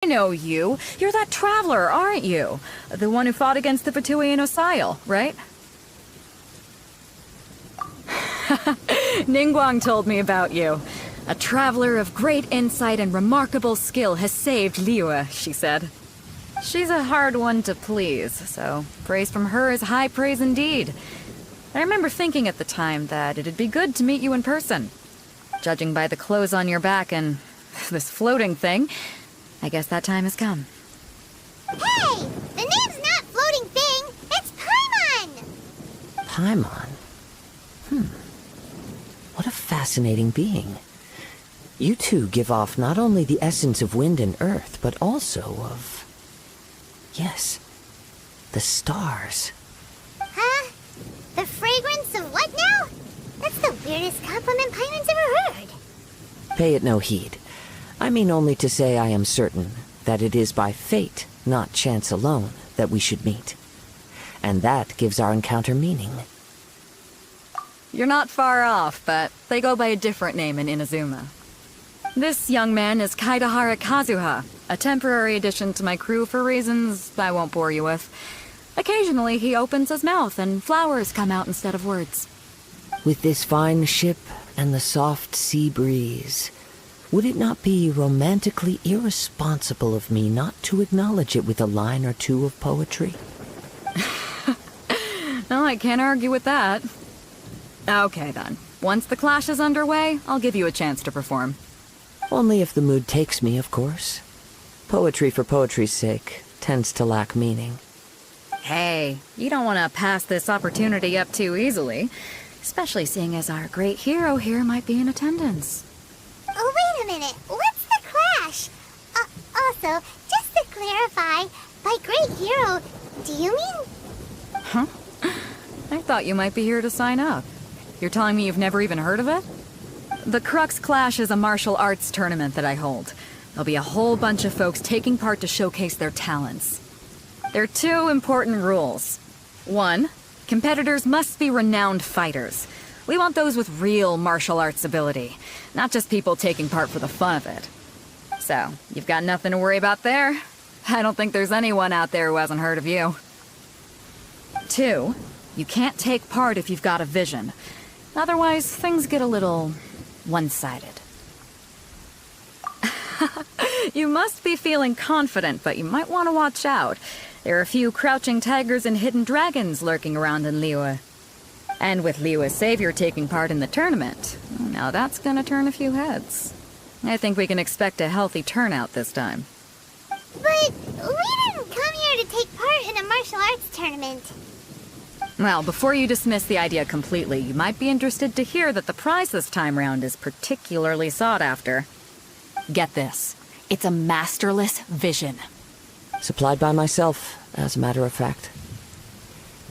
I know you. You're that traveler, aren't you? The one who fought against the Fatui and Osile, right? Ningguang told me about you. A traveler of great insight and remarkable skill has saved Liyue, she said. She's a hard one to please, so praise from her is high praise indeed. I remember thinking at the time that it'd be good to meet you in person. Judging by the clothes on your back and this floating thing, I guess that time has come. Hey! The name's not Floating Thing! It's Paimon! Paimon? What a fascinating being. You two give off not only the essence of wind and earth, but also of... yes, the stars. Huh? The fragrance of what now? That's the weirdest compliment Paimon's ever heard. Pay it no heed. I mean only to say I am certain that it is by fate, not chance alone, that we should meet. And that gives our encounter meaning. You're not far off, but they go by a different name in Inazuma. This young man is Kaidahara Kazuha, a temporary addition to my crew for reasons I won't bore you with. Occasionally he opens his mouth and flowers come out instead of words. With this fine ship and the soft sea breeze, would it not be romantically irresponsible of me not to acknowledge it with a line or two of poetry? No, I can't argue with that. Okay then. Once the clash is underway, I'll give you a chance to perform. Only if the mood takes me, of course. Poetry for poetry's sake tends to lack meaning. Hey, you don't want to pass this opportunity up too easily, especially seeing as our great hero here might be in attendance. Oh, wait a minute. What's the clash? Also, just to clarify, by great hero, do you mean... Huh? I thought you might be here to sign up. You're telling me you've never even heard of it? The Crux Clash is a martial arts tournament that I hold. There'll be a whole bunch of folks taking part to showcase their talents. There are two important rules. One, competitors must be renowned fighters. We want those with real martial arts ability, not just people taking part for the fun of it. So, you've got nothing to worry about there. I don't think there's anyone out there who hasn't heard of you. Two, you can't take part if you've got a vision. Otherwise, things get a little one-sided. You must be feeling confident, but you might want to watch out. There are a few crouching tigers and hidden dragons lurking around in Liyue. And with Liyue's savior taking part in the tournament, now that's gonna turn a few heads. I think we can expect a healthy turnout this time. But we didn't come here to take part in a martial arts tournament. Well, before you dismiss the idea completely, you might be interested to hear that the prize this time round is particularly sought after. Get this. It's a masterless vision. Supplied by myself, as a matter of fact.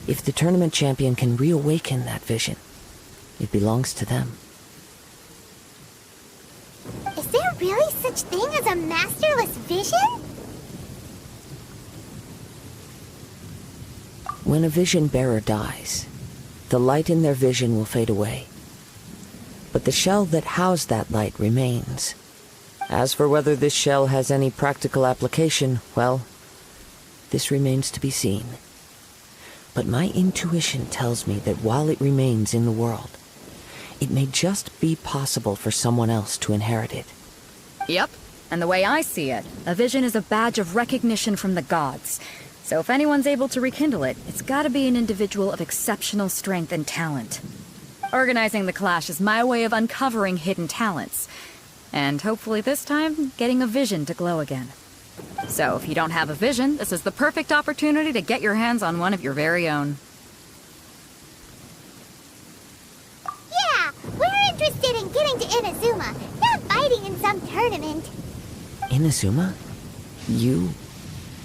If the tournament champion can reawaken that vision, it belongs to them. Is there really such thing as a masterless vision? When a vision bearer dies, the light in their vision will fade away. But the shell that housed that light remains. As for whether this shell has any practical application, well, this remains to be seen. But my intuition tells me that while it remains in the world, it may just be possible for someone else to inherit it. Yep. And the way I see it, a vision is a badge of recognition from the gods. So if anyone's able to rekindle it, it's gotta be an individual of exceptional strength and talent. Organizing the clash is my way of uncovering hidden talents. And hopefully this time, getting a vision to glow again. So if you don't have a vision, this is the perfect opportunity to get your hands on one of your very own. Yeah, we're interested in getting to Inazuma, not fighting in some tournament. Inazuma? You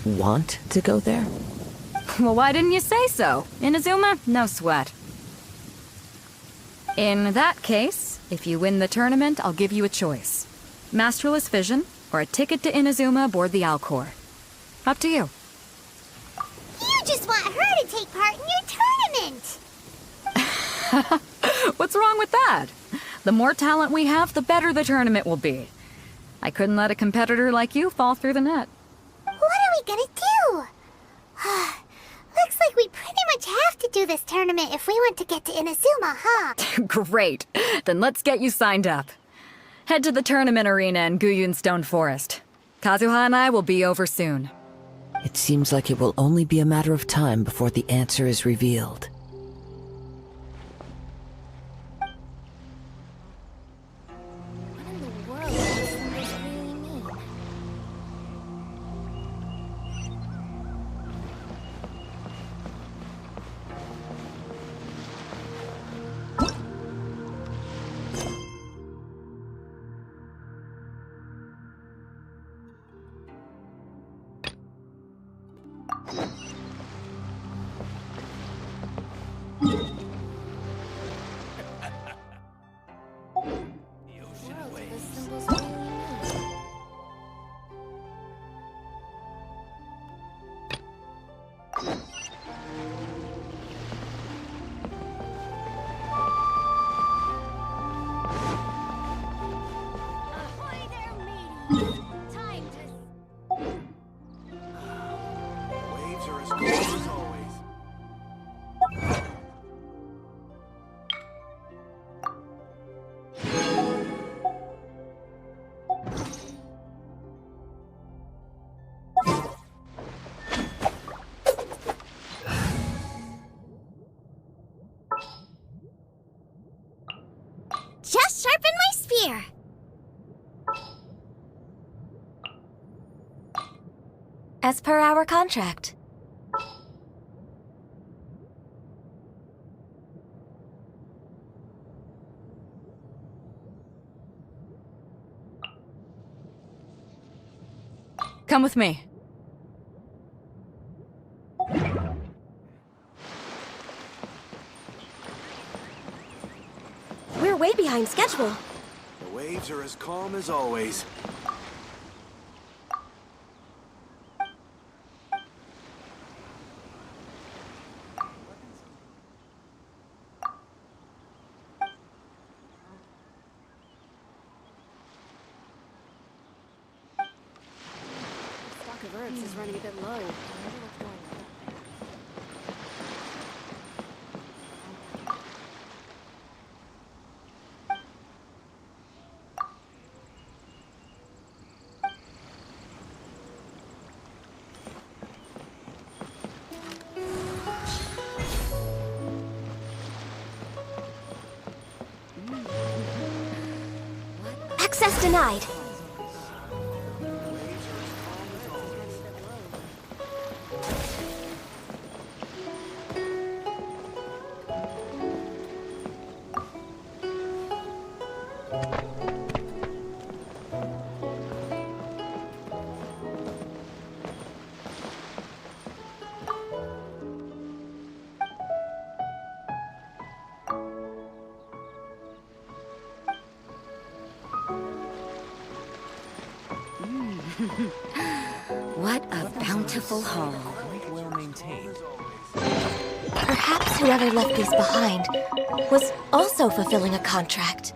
want to go there? Well, why didn't you say so? Inazuma? No sweat. In that case, if you win the tournament, I'll give you a choice. Masterless Vision, or a ticket to Inazuma aboard the Alcor. Up to you. You just want her to take part in your tournament! What's wrong with that? The more talent we have, the better the tournament will be. I couldn't let a competitor like you fall through the net. gonna do? Looks like we pretty much have to do this tournament if we want to get to Inazuma, huh? Great. Then let's get you signed up. Head to the tournament arena in Guyun Stone Forest. Kazuha and I will be over soon. It seems like it will only be a matter of time before the answer is revealed. What in the world does these symbols really mean? Waves are as cold as always. Just sharpen my spear. As per our contract. Come with me. We're way behind schedule. The waves are as calm as always. Stock of herbs is running a bit low. Access denied. What a bountiful haul. Well maintained. Perhaps whoever left these behind was also fulfilling a contract.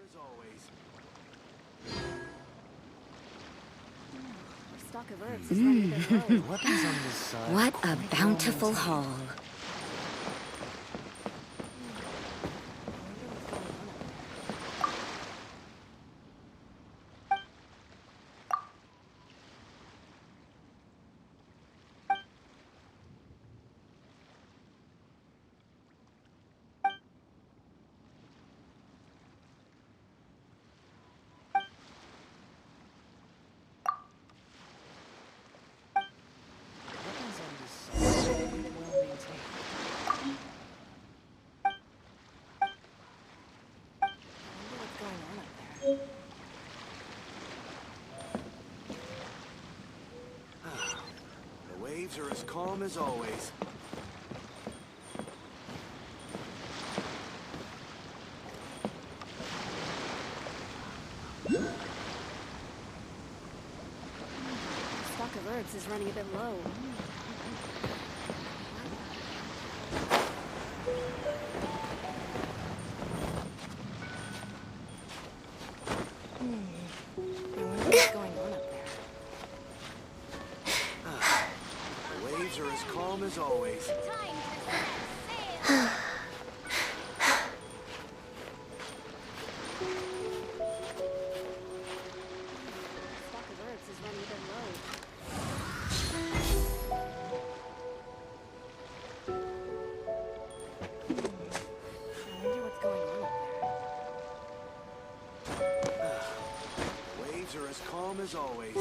As always. Stock of herbs is running a bit low. Weapons on this side. What a bountiful haul. Weapons on this side. Well maintained. The waves are as calm as always. birds is running a bit low. I wonder what's going on up there. The waves are as calm as always. Time to set sail. Flock of birds is running a bit low. I wonder what's going on up there. Waves are as calm as always.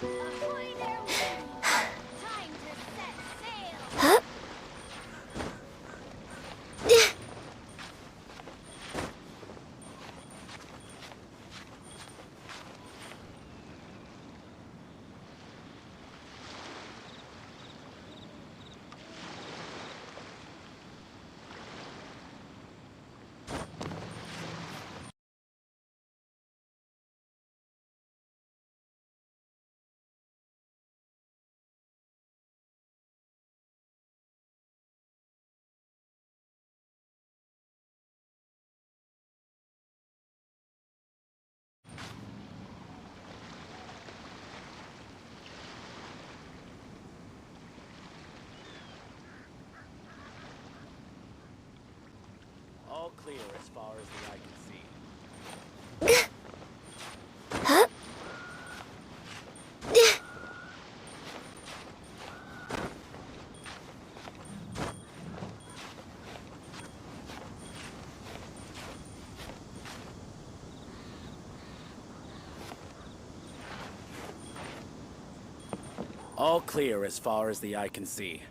Ahoy there, winds. Time to set sail. All clear as far as the eye can see. All clear as far as the eye can see.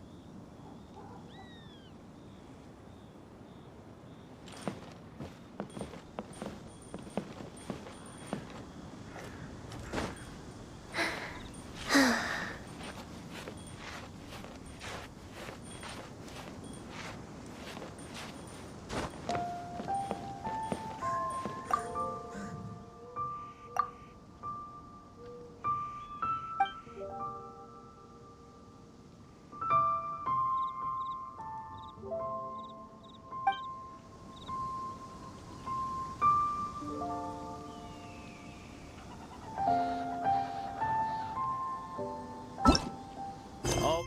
All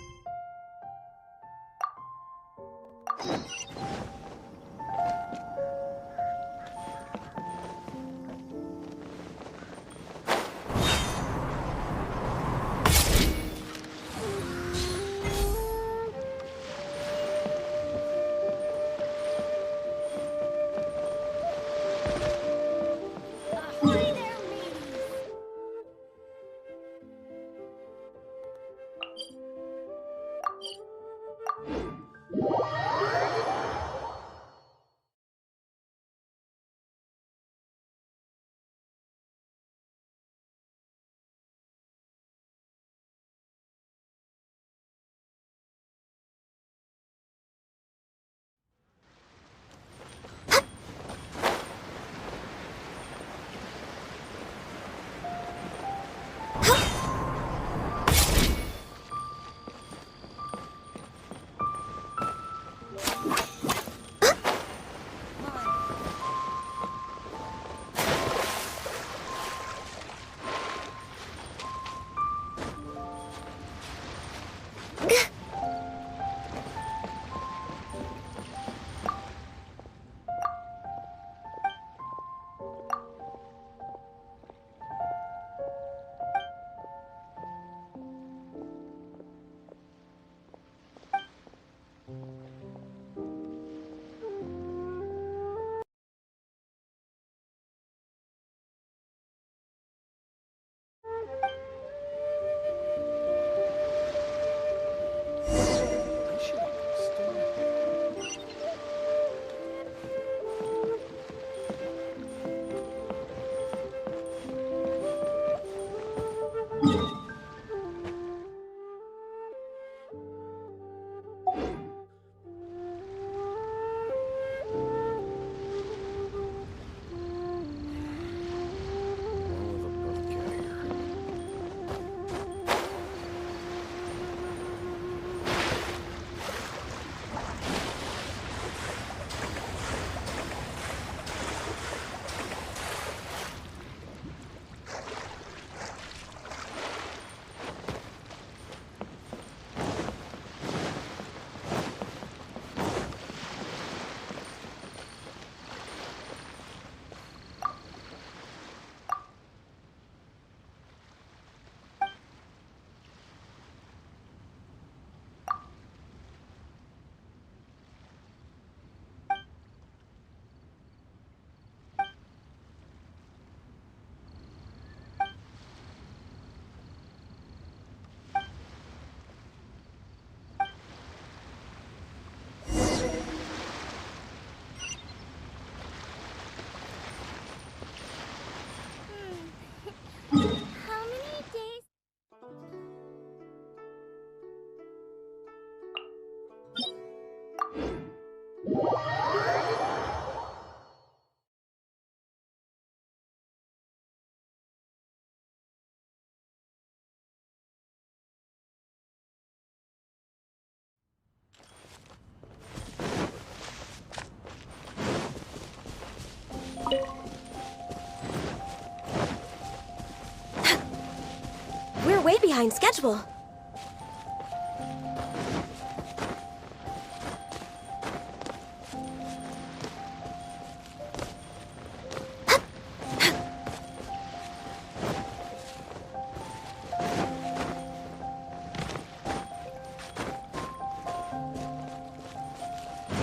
Ahoy there, mateys. We're way behind schedule.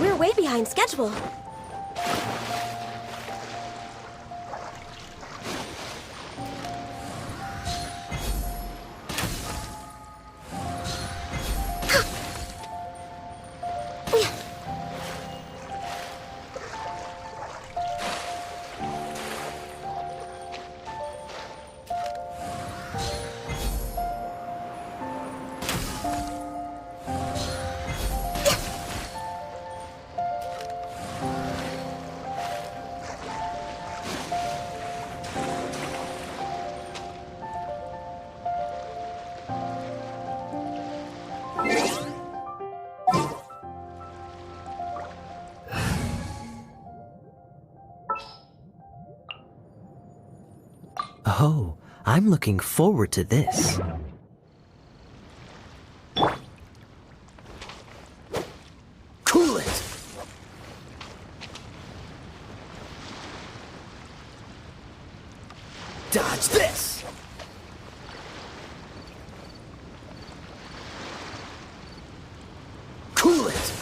We're way behind schedule. Oh, I'm looking forward to this. Cool it! Dodge this! Cool it!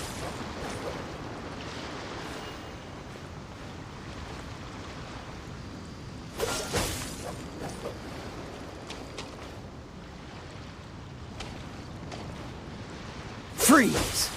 Freeze!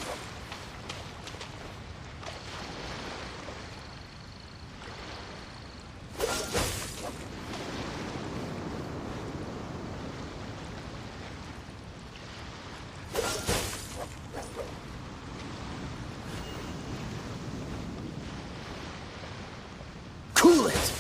Cool it!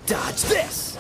Dodge this!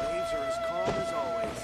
Waves are as calm as always.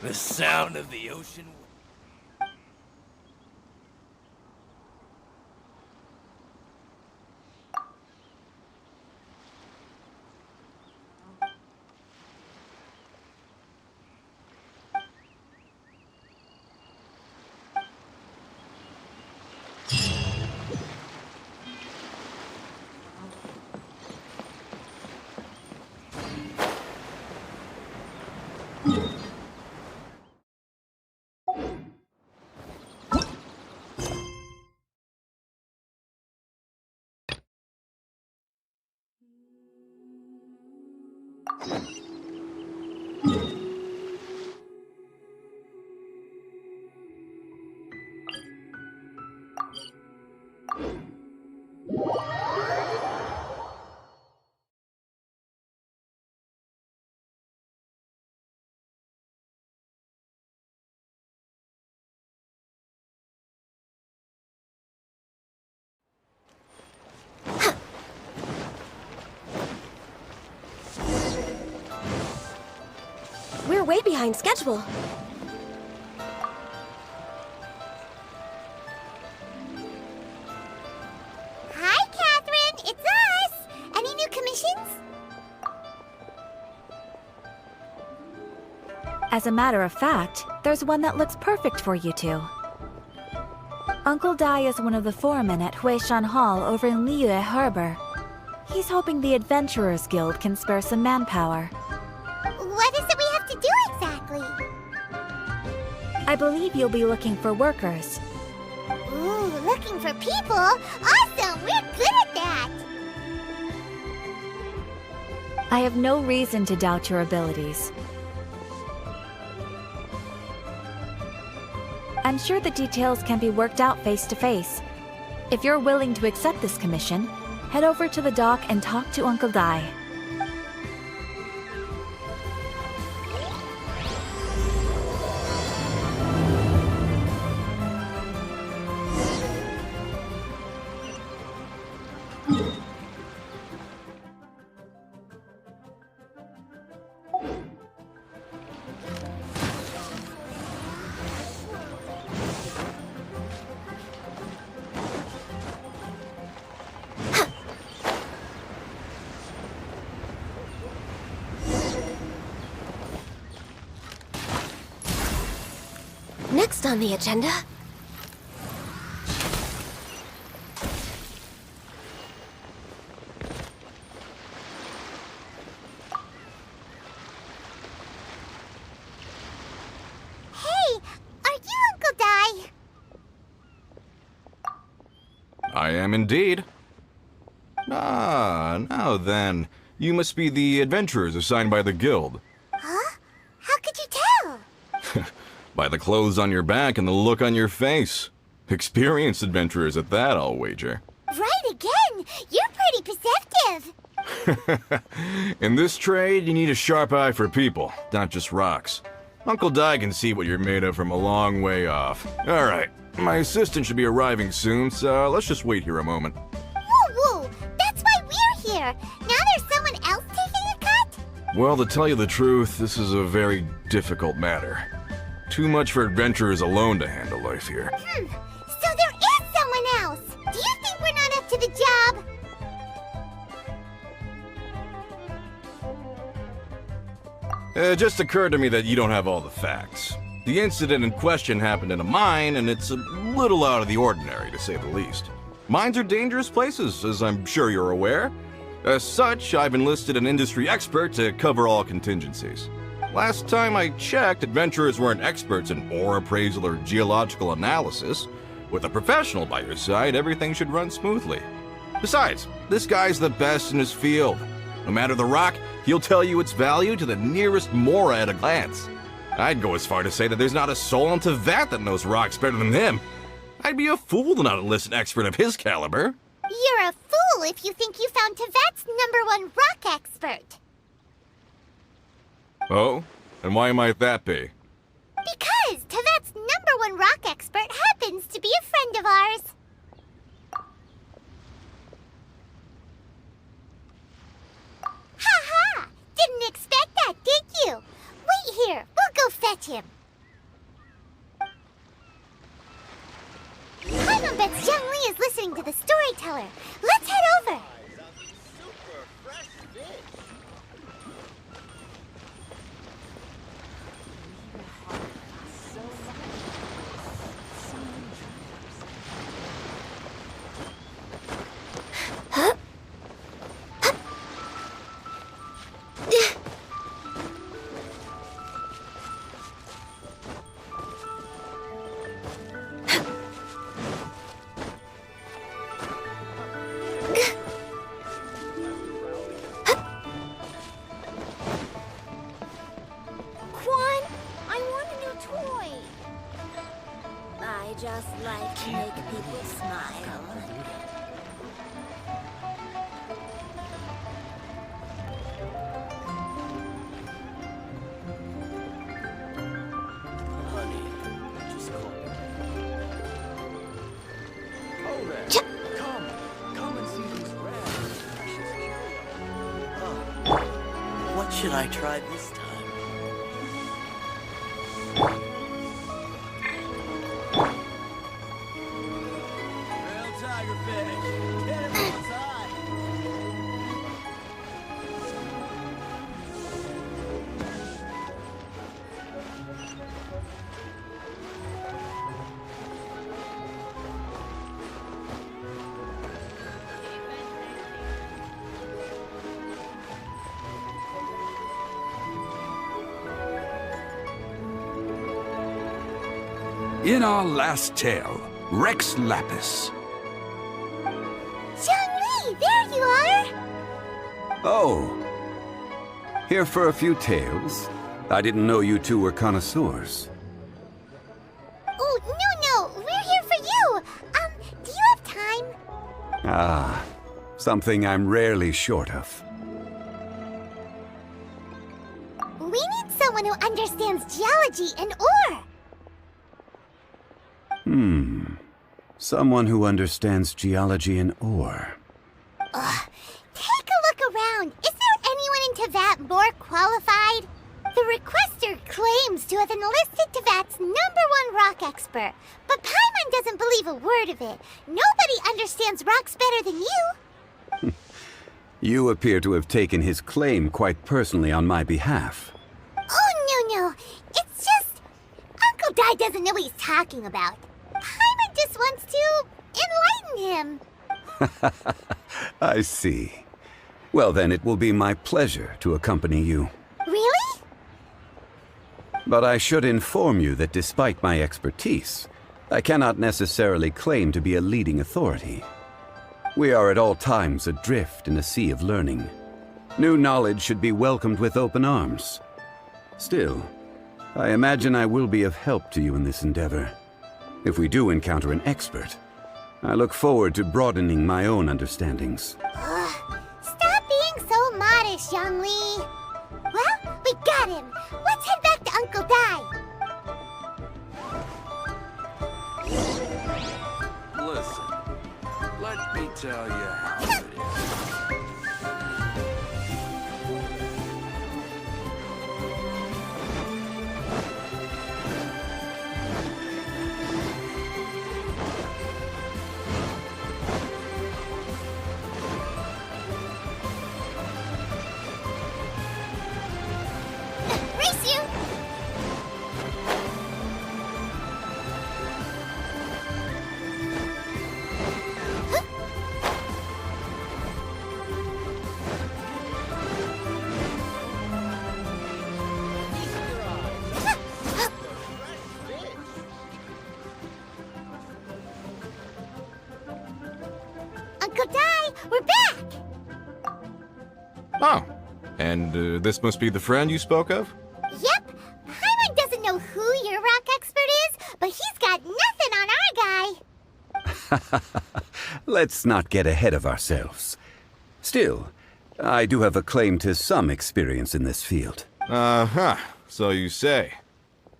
The sound of the ocean. We're way behind schedule. Hi, Catherine. It's us. Any new commissions? As a matter of fact, there's one that looks perfect for you two. Uncle Dai is one of the foremen at Huishan Hall over in Liyue Harbor. He's hoping the Adventurers Guild can spare some manpower. What is it we have to do exactly? I believe you'll be looking for workers. Ooh, looking for people? Awesome! We're good at that! I have no reason to doubt your abilities. I'm sure the details can be worked out face to face. If you're willing to accept this commission, head over to the dock and talk to Uncle Dai. Next on the agenda... Hey, are you Uncle Dai? I am indeed. Ah, now then. You must be the adventurers assigned by the guild. Huh? How could you tell? By the clothes on your back and the look on your face. Experienced adventurers at that, I'll wager. Right again! You're pretty perceptive! In this trade, you need a sharp eye for people, not just rocks. Uncle Dai can see what you're made of from a long way off. Alright, my assistant should be arriving soon, so let's just wait here a moment. Woo-woo! That's why we're here! Now there's someone else taking a cut? Well, to tell you the truth, this is a very difficult matter. Too much for adventurers alone to handle life here. So there is someone else! Do you think we're not up to the job? It just occurred to me that you don't have all the facts. The incident in question happened in a mine, and it's a little out of the ordinary, to say the least. Mines are dangerous places, as I'm sure you're aware. As such, I've enlisted an industry expert to cover all contingencies. Last time I checked, adventurers weren't experts in ore appraisal or geological analysis. With a professional by your side, everything should run smoothly. Besides, this guy's the best in his field. No matter the rock, he'll tell you its value to the nearest mora at a glance. I'd go as far to say that there's not a soul on Tevat that knows rocks better than him. I'd be a fool to not enlist an expert of his caliber. You're a fool if you think you found Tevat's #1 rock expert. Oh? And why might that be? Because Tevat's #1 rock expert happens to be a friend of ours. Ha ha! Didn't expect that, did you? Wait here, we'll go fetch him. Paimon bets Young Lee is listening to the storyteller. Let's head over. I just like to make people smile. Honey, just call me. Oh, there. Come and see these rare precious curios. Oh, what should I try this time? In our last tale, Rex Lapis. Xiangli, there you are! Oh. Here for a few tales? I didn't know you two were connoisseurs. Oh, no, we're here for you! Do you have time? Ah, something I'm rarely short of. We need someone who understands geology and ore! Someone who understands geology and ore. Take a look around. Is there anyone in Teyvat more qualified? The requester claims to have enlisted Teyvat's #1 rock expert, but Paimon doesn't believe a word of it. Nobody understands rocks better than you. You appear to have taken his claim quite personally on my behalf. Oh, no. It's just... Uncle Dai doesn't know what he's talking about. Paimon just wants to enlighten him. I see. Well then, it will be my pleasure to accompany you. Really? But I should inform you that despite my expertise, I cannot necessarily claim to be a leading authority. We are at all times adrift in a sea of learning. New knowledge should be welcomed with open arms. Still, I imagine I will be of help to you in this endeavor. If we do encounter an expert, I look forward to broadening my own understandings. Stop being so modest, Young Lee. Well, we got him. Let's head back to Uncle Dai. Listen, let me tell you how it is. Race you! Uncle Dai, we're back! Oh, and this must be the friend you spoke of? Yep. Paimon doesn't know who your rock expert is, but he's got nothing on our guy. Let's not get ahead of ourselves. Still, I do have a claim to some experience in this field. Uh-huh, so you say.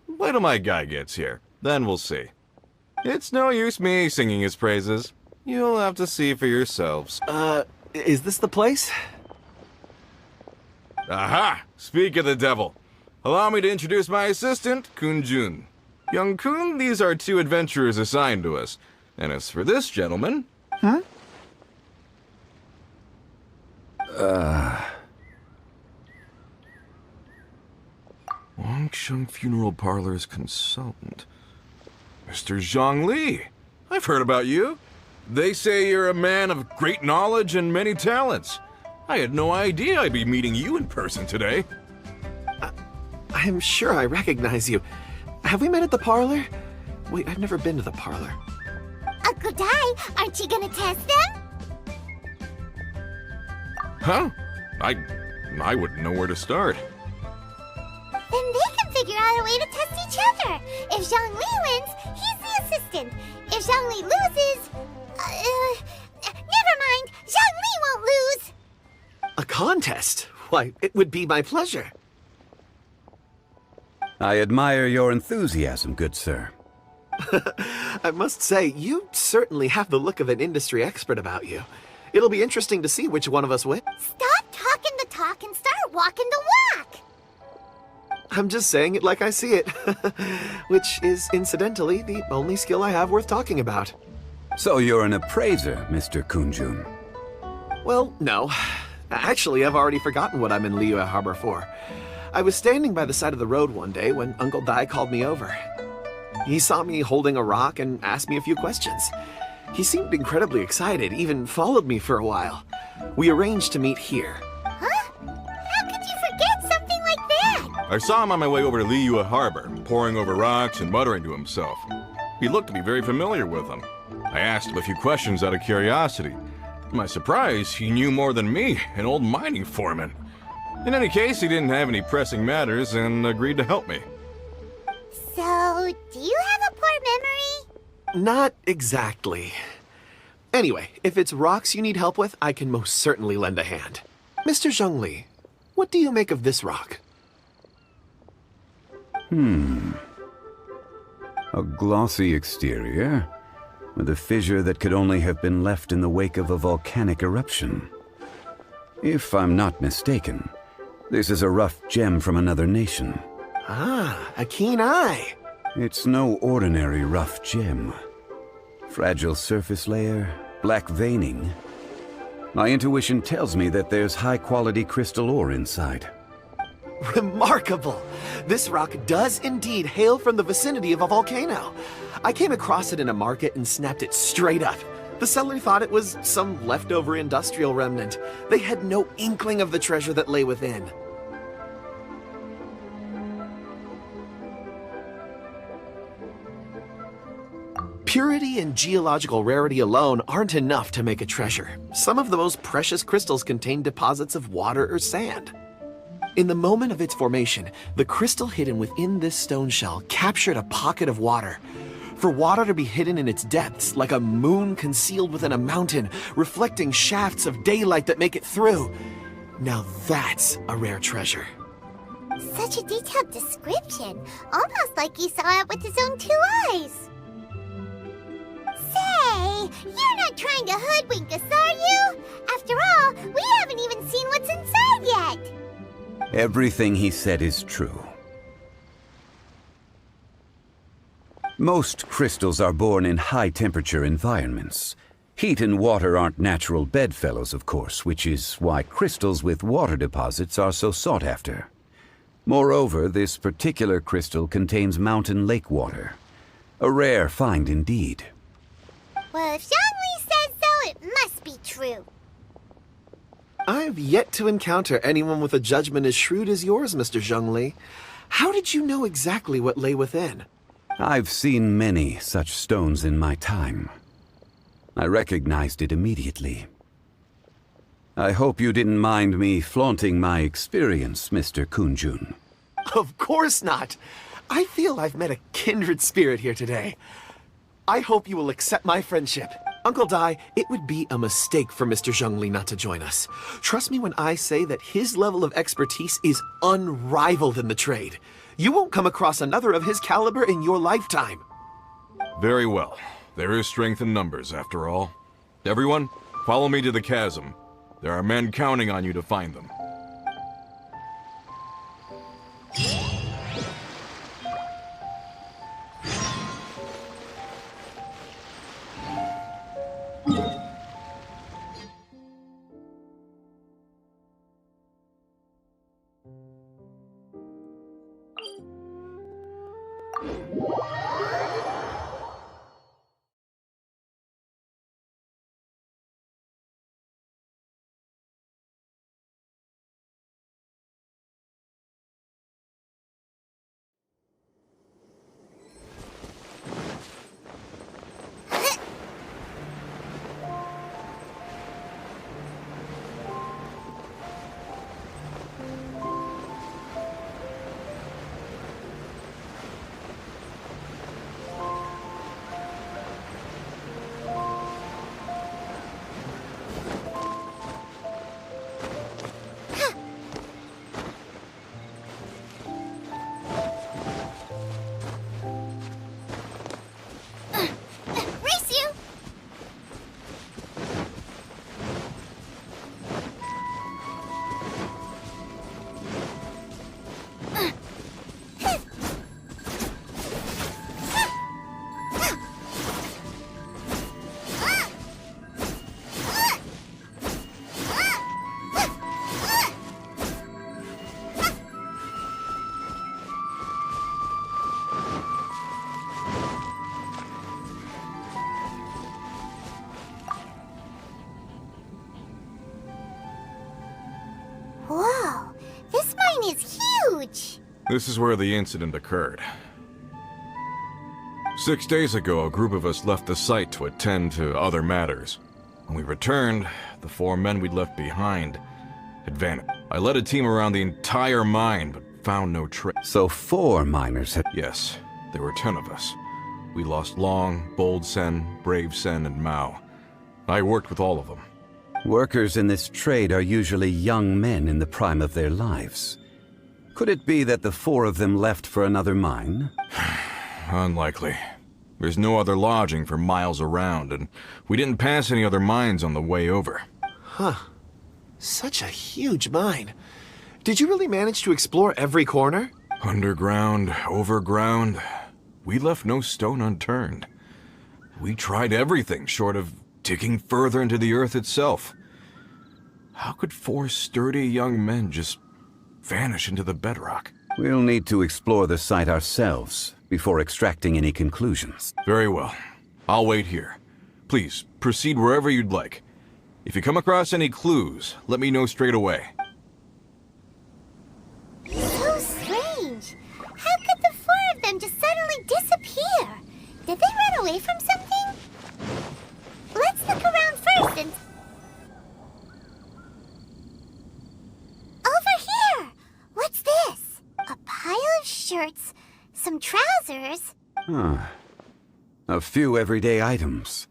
Wait till my guy gets here, then we'll see. It's no use me singing his praises. You'll have to see for yourselves. Is this the place? Aha! Speak of the devil. Allow me to introduce my assistant, Kun Jun. Young Kun, these are 2 adventurers assigned to us. And as for this gentleman... Wangsheng Funeral Parlor's consultant. Mr. Zhang Li. I've heard about you. They say you're a man of great knowledge and many talents. I had no idea I'd be meeting you in person today. I'm sure I recognize you. Have we met at the parlor? Wait, I've never been to the parlor. Uncle Dai, aren't you gonna test them? Huh? I wouldn't know where to start. Then they can figure out a way to test each other. If Zhang Li wins, he's the assistant. If Zhang Li loses... never mind, Zhang Li won't lose. A contest? Why, it would be my pleasure. I admire your enthusiasm, good sir. I must say, you certainly have the look of an industry expert about you. It'll be interesting to see which one of us wins. Stop talking the talk and start walking the walk. I'm just saying it like I see it. Which is, incidentally, the only skill I have worth talking about. So you're an appraiser, Mr. Kunjun. Well, no. Actually, I've already forgotten what I'm in Liyue Harbor for. I was standing by the side of the road one day when Uncle Dai called me over. He saw me holding a rock and asked me a few questions. He seemed incredibly excited, even followed me for a while. We arranged to meet here. Huh? How could you forget something like that? I saw him on my way over to Liyue Harbor, poring over rocks and muttering to himself. He looked to be very familiar with them. I asked him a few questions out of curiosity. To my surprise, he knew more than me, an old mining foreman. In any case, he didn't have any pressing matters and agreed to help me. So, do you have a poor memory? Not exactly. Anyway, if it's rocks you need help with, I can most certainly lend a hand. Mr. Zhang Li, what do you make of this rock? A glossy exterior, with a fissure that could only have been left in the wake of a volcanic eruption. If I'm not mistaken, this is a rough gem from another nation. Ah, a keen eye. It's no ordinary rough gem. Fragile surface layer, black veining. My intuition tells me that there's high-quality crystal ore inside. Remarkable! This rock does indeed hail from the vicinity of a volcano. I came across it in a market and snapped it straight up. The seller thought it was some leftover industrial remnant. They had no inkling of the treasure that lay within. Purity and geological rarity alone aren't enough to make a treasure. Some of the most precious crystals contain deposits of water or sand. In the moment of its formation, the crystal hidden within this stone shell captured a pocket of water. For water to be hidden in its depths, like a moon concealed within a mountain, reflecting shafts of daylight that make it through. Now that's a rare treasure. Such a detailed description, almost like he saw it with his own 2 eyes. Say, you're not trying to hoodwink us, are you? After all, we haven't even seen what's inside yet. Everything he said is true. Most crystals are born in high-temperature environments. Heat and water aren't natural bedfellows, of course, which is why crystals with water deposits are so sought after. Moreover, this particular crystal contains mountain lake water. A rare find indeed. Well, if Zhang Li says so, it must be true. I've yet to encounter anyone with a judgment as shrewd as yours, Mr. Zhang Li. How did you know exactly what lay within? I've seen many such stones in my time. I recognized it immediately. I hope you didn't mind me flaunting my experience, Mr. Kunjun. Of course not. I feel I've met a kindred spirit here today. I hope you will accept my friendship. Uncle Dai, it would be a mistake for Mr. Zhang Li not to join us. Trust me when I say that his level of expertise is unrivaled in the trade. You won't come across another of his caliber in your lifetime. Very well. There is strength in numbers, after all. Everyone, follow me to the chasm. There are men counting on you to find them. This is where the incident occurred. 6 days ago, a group of us left the site to attend to other matters. When we returned, the 4 men we'd left behind had vanished. I led a team around the entire mine, but found no trace. So 4 miners had... Yes, there were 10 of us. We lost Long, Bold Sen, Brave Sen, and Mao. I worked with all of them. Workers in this trade are usually young men in the prime of their lives. Could it be that the 4 of them left for another mine? Unlikely. There's no other lodging for miles around, and we didn't pass any other mines on the way over. Huh. Such a huge mine. Did you really manage to explore every corner? Underground, overground. We left no stone unturned. We tried everything short of digging further into the earth itself. How could 4 sturdy young men just vanish into the bedrock? We'll need to explore the site ourselves before extracting any conclusions. Very well. I'll wait here. Please, proceed wherever you'd like. If you come across any clues, let me know straight away. So strange. How could the 4 of them just suddenly disappear? Did they run away from something? Let's look around first and... Over here! What's this? A pile of shirts, some trousers. Huh. A few everyday items.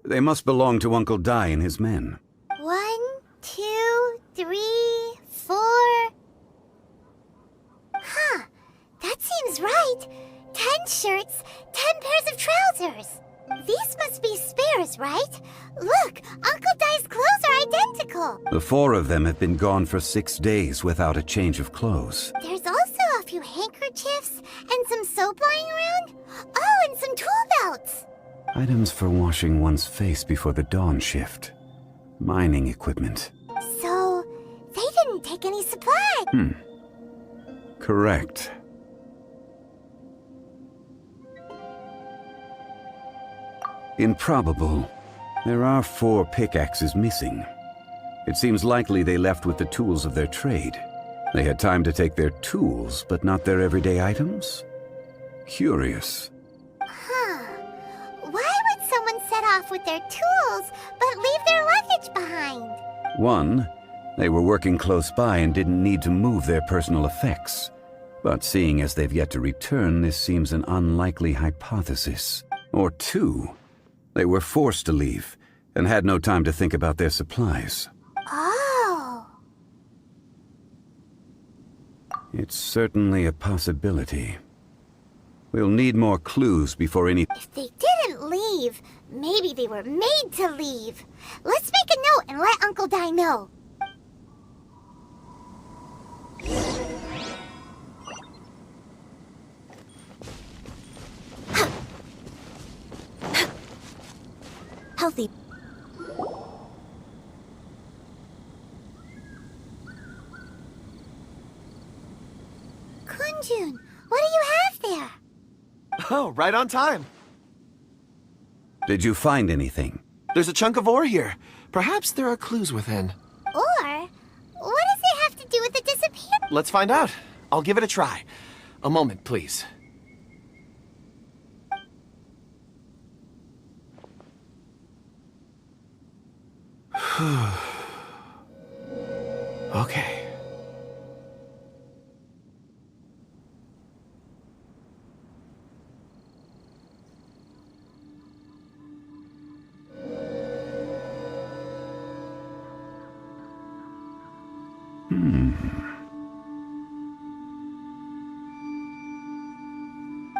They must belong to Uncle Dai and his men. 1, 2, 3, 4... Huh. That seems right. 10 shirts, 10 pairs of trousers. These must be spares, right? Look, Uncle Dai's clothes are identical. The 4 of them have been gone for 6 days without a change of clothes. There's also a few handkerchiefs and some soap lying around. Oh, and some tool belts. Items for washing one's face before the dawn shift. Mining equipment. So, they didn't take any supplies. Correct. Improbable. There are 4 pickaxes missing. It seems likely they left with the tools of their trade. They had time to take their tools, but not their everyday items? Curious. Huh. Why would someone set off with their tools, but leave their luggage behind? 1, they were working close by and didn't need to move their personal effects. But seeing as they've yet to return, this seems an unlikely hypothesis. Or 2, they were forced to leave and had no time to think about their supplies. Oh. It's certainly a possibility. We'll need more clues before any... If they didn't leave, maybe they were made to leave. Let's make a note and let Uncle Dai know. Healthy. Kunjun, what do you have there? Oh, right on time. Did you find anything? There's a chunk of ore here. Perhaps there are clues within. Or, what does it have to do with the disappearance? Let's find out. I'll give it a try. A moment, please. Okay.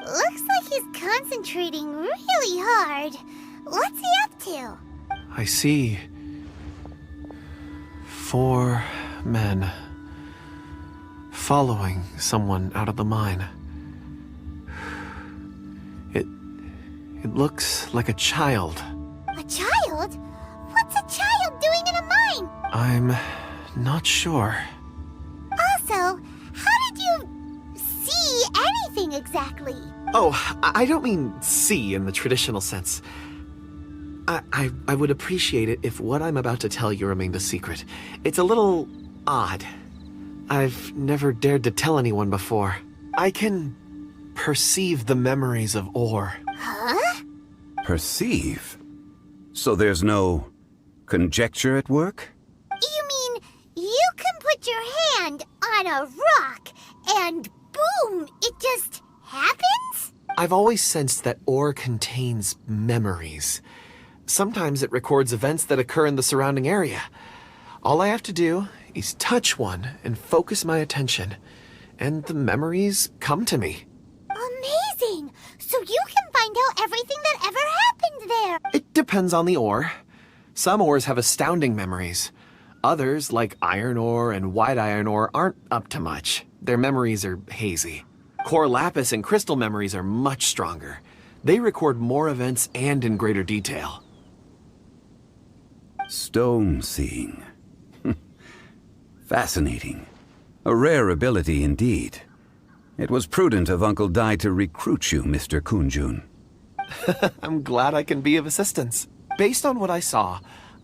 Looks like he's concentrating really hard. What's he up to? I see 4 men following someone out of the mine. It looks like a child. A child? What's a child doing in a mine? I'm not sure. Also, how did you see anything exactly? Oh, I don't mean see in the traditional sense. I would appreciate it if what I'm about to tell you remained a secret. It's a little odd. I've never dared to tell anyone before. I can perceive the memories of ore. Huh? Perceive? So there's no conjecture at work? You mean you can put your hand on a rock and boom, it just happens? I've always sensed that ore contains memories. Sometimes it records events that occur in the surrounding area. All I have to do is touch one and focus my attention, and the memories come to me. Amazing! So you can find out everything that ever happened there. It depends on the ore. Some ores have astounding memories. Others, like iron ore and white iron ore, aren't up to much. Their memories are hazy. Core lapis and crystal memories are much stronger. They record more events and in greater detail. Stone seeing. Fascinating. A rare ability indeed. It was prudent of Uncle Dai to recruit you, Mr. Kunjun. I'm glad I can be of assistance. Based on what I saw,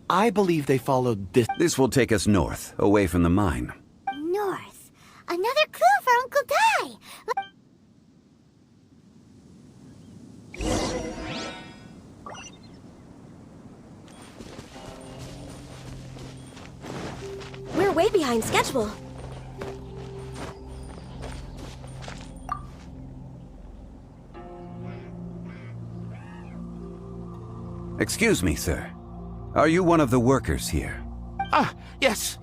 I believe they followed this. This will take us north, away from the mine. North. Another clue for Uncle Dai. We're way behind schedule. Excuse me, sir. Are you one of the workers here? Ah, yes.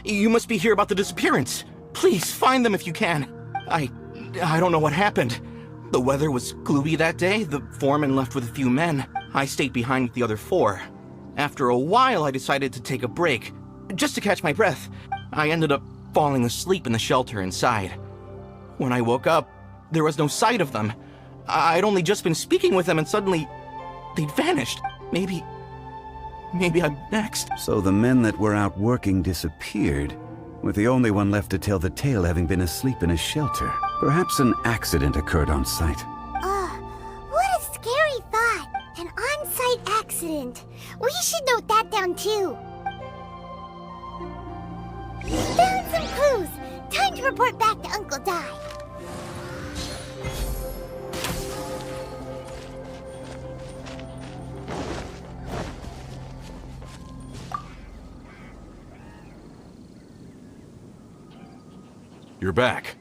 You must be here about the disappearance. Please, find them if you can. I don't know what happened. The weather was gloomy that day. The foreman left with a few men. I stayed behind with the other 4. After a while, I decided to take a break, just to catch my breath. I ended up falling asleep in the shelter inside. When I woke up, there was no sight of them. I'd only just been speaking with them and suddenly they'd vanished. Maybe I'm next. So the men that were out working disappeared, with the only one left to tell the tale having been asleep in a shelter. Perhaps an accident occurred on site. What a scary thought. An on-site accident. We should note that down too. Found some clues. Time to report back to Uncle Dai. You're back.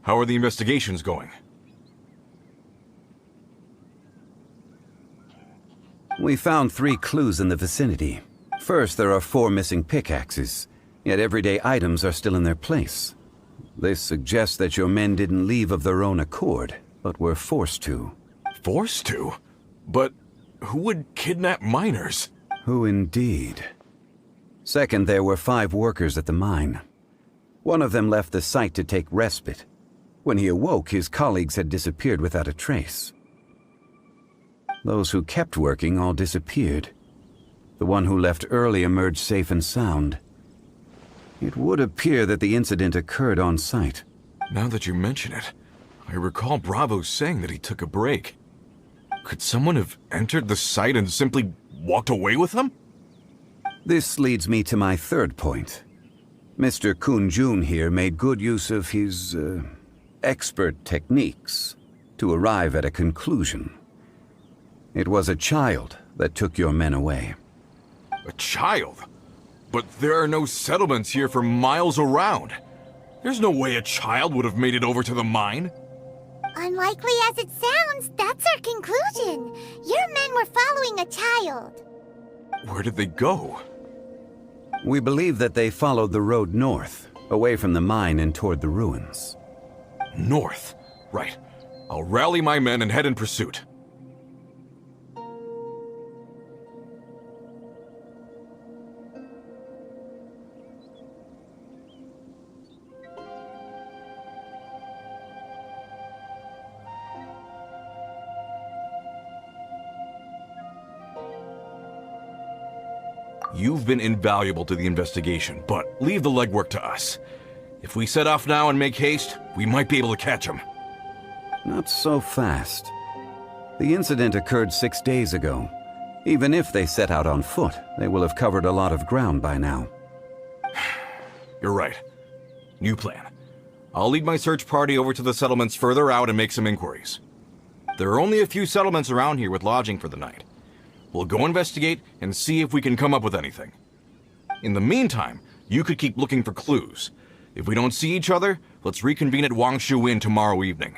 How are the investigations going? We found 3 clues in the vicinity. First, there are 4 missing pickaxes, yet everyday items are still in their place. This suggests that your men didn't leave of their own accord, but were forced to. Forced to? But who would kidnap miners? Who indeed? Second, there were 5 workers at the mine. One of them left the site to take respite. When he awoke, his colleagues had disappeared without a trace. Those who kept working all disappeared. The one who left early emerged safe and sound. It would appear that the incident occurred on site. Now that you mention it, I recall Bravo saying that he took a break. Could someone have entered the site and simply walked away with him? This leads me to my third point. Mr. Kunjun here made good use of his, expert techniques to arrive at a conclusion. It was a child that took your men away. A child? But there are no settlements here for miles around. There's no way a child would have made it over to the mine. Unlikely as it sounds, that's our conclusion. Your men were following a child. Where did they go? We believe that they followed the road north, away from the mine and toward the ruins. North? Right. I'll rally my men and head in pursuit. You've been invaluable to the investigation, but leave the legwork to us. If we set off now and make haste, we might be able to catch him. Not so fast. The incident occurred 6 days ago. Even if they set out on foot, they will have covered a lot of ground by now. You're right. New plan. I'll lead my search party over to the settlements further out and make some inquiries. There are only a few settlements around here with lodging for the night. We'll go investigate and see if we can come up with anything. In the meantime, you could keep looking for clues. If we don't see each other, let's reconvene at Wangshu Inn tomorrow evening.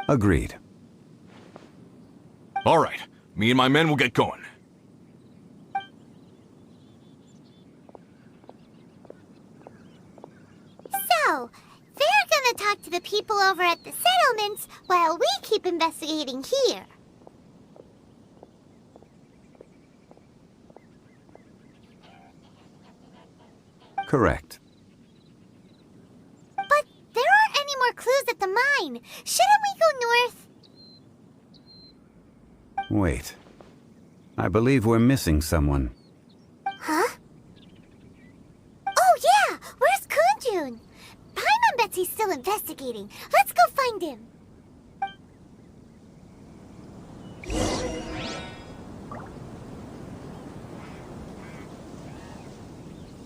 Agreed. All right, me and my men will get going. So, they're gonna talk to the people over at the settlements while we keep investigating here. Correct. But there aren't any more clues at the mine. Shouldn't we go north? Wait. I believe we're missing someone. Huh? Oh yeah! Where's Kunjun? Paimon Betsy's still investigating. Let's go find him.